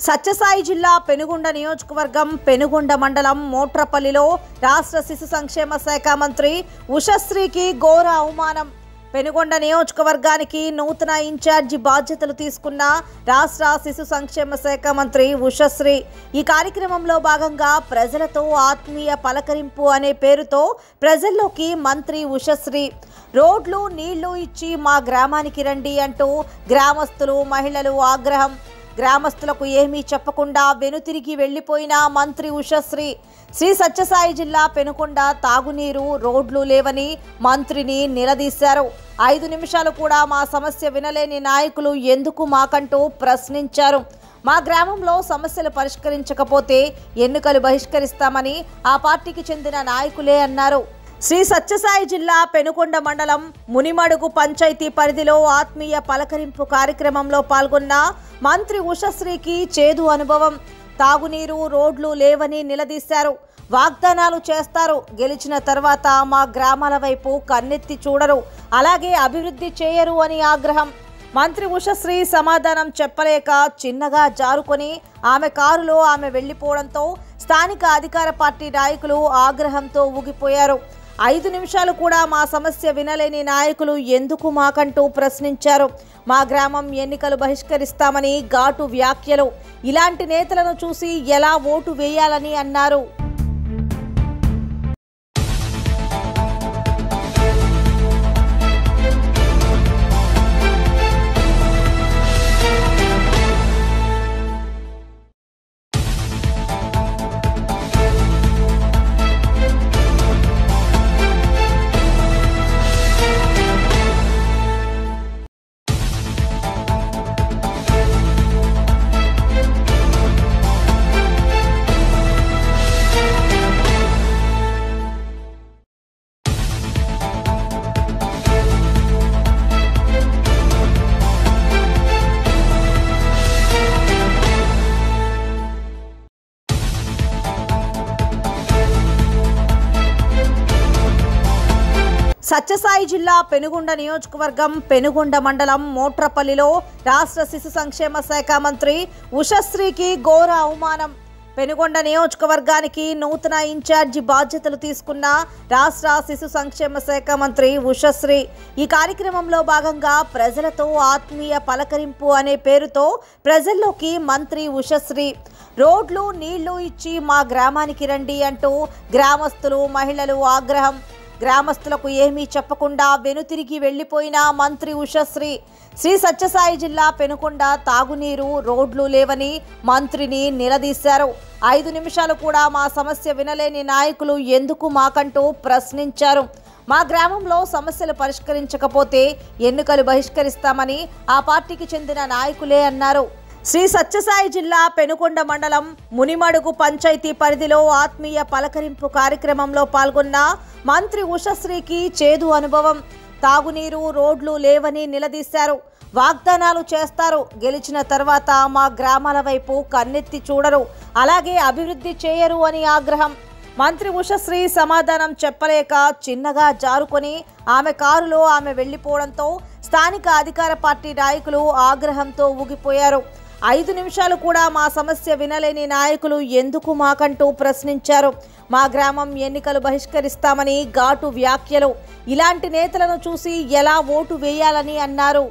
సత్యసాయి జిల్లా పెనుగొండ నియోజకవర్గం పెనుగొండ మండలం మోట్రపల్లిలో రాష్ట్ర శిశు సంక్షేమ శాఖ మంత్రి ఉషశ్రీకి ఘోర అవమానం. పెనుగొండ నియోజకవర్గానికి నూతన ఇన్ఛార్జి బాధ్యతలు తీసుకున్న రాష్ట్ర శిశు సంక్షేమ శాఖ మంత్రి ఉషశ్రీ ఈ కార్యక్రమంలో భాగంగా ప్రజలతో ఆత్మీయ పలకరింపు అనే పేరుతో ప్రజల్లోకి మంత్రి ఉషశ్రీ రోడ్లు నీళ్లు ఇచ్చి మా గ్రామానికి రండి అంటూ గ్రామస్తులు మహిళలు ఆగ్రహం. గ్రామస్తులకు ఏమీ చెప్పకుండా వెనుతిరిగి వెళ్లిపోయిన మంత్రి ఉషశ్రీ శ్రీ సత్యసాయి జిల్లా పెనుకొండ తాగునీరు రోడ్లు లేవని మంత్రిని నిలదీశారు. 5 నిమిషాలు కూడా మా సమస్య వినలేని నాయకులు ఎందుకు మాకంటూ ప్రశ్నించారు. మా గ్రామంలో సమస్యలు పరిష్కరించకపోతే ఎన్నికలు బహిష్కరిస్తామని ఆ పార్టీకి చెందిన నాయకులే అన్నారు. శ్రీ సత్యసాయి జిల్లా పెనుకొండ మండలం మునిమడుగు పంచాయతీ పరిధిలో ఆత్మీయ పలకరింపు కార్యక్రమంలో పాల్గొన్న మంత్రి ఉషశ్రీకి చేదు అనుభవం. తాగునీరు రోడ్లు లేవని నిలదీశారు. వాగ్దానాలు చేస్తారు, గెలిచిన తర్వాత మా గ్రామాల వైపు కన్నెత్తి చూడరు, అలాగే అభివృద్ధి చేయరు అని ఆగ్రహం. మంత్రి ఉషశ్రీ సమాధానం చెప్పలేక చిన్నగా జారుకొని ఆమె కారులో ఆమె వెళ్లిపోవడంతో స్థానిక అధికార పార్టీ నాయకులు ఆగ్రహంతో ఊగిపోయారు. 5 నిమిషాలు కూడా మా సమస్య వినలేని నాయకులు ఎందుకు మాకంటూ ప్రశ్నించారు. మా గ్రామం ఎన్నికలు బహిష్కరిస్తామని ఘాటు వ్యాఖ్యలు. ఇలాంటి నేతలను చూసి ఎలా ఓటు వేయాలని అన్నారు. సత్యసాయి జిల్లా పెనుగొండ నియోజకవర్గం పెనుగొండ మండలం మోట్రపల్లిలో రాష్ట్ర శిశు సంక్షేమ శాఖ మంత్రి ఉషశ్రీకి ఘోర అవమానం. పెనుగొండ నియోజకవర్గానికి నూతన ఇన్ఛార్జి బాధ్యతలు తీసుకున్న రాష్ట్ర శిశు సంక్షేమ శాఖ మంత్రి ఉషశ్రీ ఈ కార్యక్రమంలో భాగంగా ప్రజలతో ఆత్మీయ పలకరింపు అనే పేరుతో ప్రజల్లోకి మంత్రి ఉషశ్రీ రోడ్లు నీళ్లు ఇచ్చి మా గ్రామానికి రండి అంటూ గ్రామస్తులు మహిళలు ఆగ్రహం. గ్రామస్తులకు ఏమీ చెప్పకుండా వెనుతిరిగి వెళ్లిపోయిన మంత్రి ఉషశ్రీ శ్రీ సత్యసాయి జిల్లా పెనుకొండ తాగునీరు రోడ్లు లేవని మంత్రిని నిలదీశారు. 5 నిమిషాలు కూడా మా సమస్య వినలేని నాయకులు ఎందుకు మాకంటూ ప్రశ్నించారు. మా గ్రామంలో సమస్యలు పరిష్కరించకపోతే ఎన్నికలు బహిష్కరిస్తామని ఆ పార్టీకి చెందిన నాయకులే అన్నారు. శ్రీ సత్యసాయి జిల్లా పెనుకొండ మండలం మునిమడుగు పంచాయతీ పరిధిలో ఆత్మీయ పలకరింపు కార్యక్రమంలో పాల్గొన్న మంత్రి ఉషశ్రీకి చేదు అనుభవం. తాగునీరు రోడ్లు లేవని నిలదీశారు. వాగ్దానాలు చేస్తారు, గెలిచిన తర్వాత మా గ్రామాల వైపు కన్నెత్తి చూడరు, అలాగే అభివృద్ధి చేయరు అని ఆగ్రహం. మంత్రి ఉషశ్రీ సమాధానం చెప్పలేక చిన్నగా జారుకొని ఆమె కారులో ఆమె వెళ్లిపోవడంతో స్థానిక అధికార పార్టీ నాయకులు ఆగ్రహంతో ఊగిపోయారు. 5 నిమిషాలు కూడా మా సమస్య వినలేని నాయకులు ఎందుకు మాకంటూ ప్రశ్నించారు. మా గ్రామం ఎన్నికలు బహిష్కరిస్తామని ఘాటు వ్యాఖ్యలు. ఇలాంటి నేతలను చూసి ఎలా ఓటు వేయాలని అన్నారు.